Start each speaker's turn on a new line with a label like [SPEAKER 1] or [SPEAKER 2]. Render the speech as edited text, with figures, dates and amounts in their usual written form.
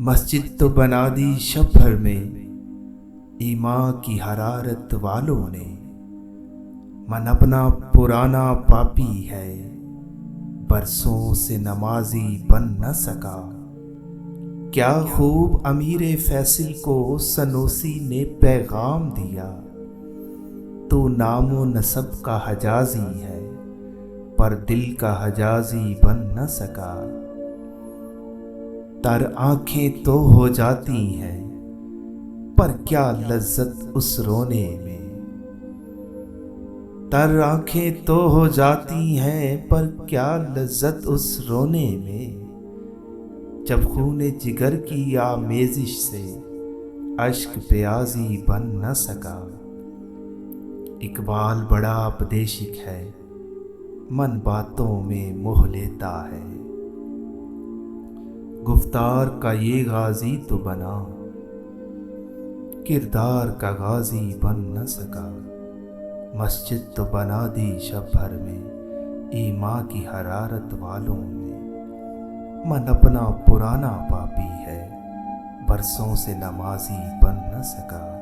[SPEAKER 1] मस्जिद तो बना दी शब भर में ईमान की हरारत वालों ने। मन अपना पुराना पापी है, बरसों से नमाजी बन न सका। क्या खूब अमीर फैसल को सनोसी ने पैगाम दिया, तो नामो नसब का हजाजी है, पर दिल का हजाजी बन न सका। तर आंखें तो हो जाती हैं, पर क्या लज्जत उस रोने में। तर आंखें तो हो जाती हैं, पर क्या लज्जत उस रोने में। जब खूने जिगर की आमेजिश से अश्क प्याजी बन न सका। इकबाल बड़ा उपदेशिक है, मन बातों में मोह लेता है। गुफ्तार का ये गाजी तो बना, किरदार का गाजी बन न सका। मस्जिद तो बना दी शब भर में ईमान की हरारत वालों ने। मन अपना पुराना पापी है, बरसों से नमाजी बन न सका।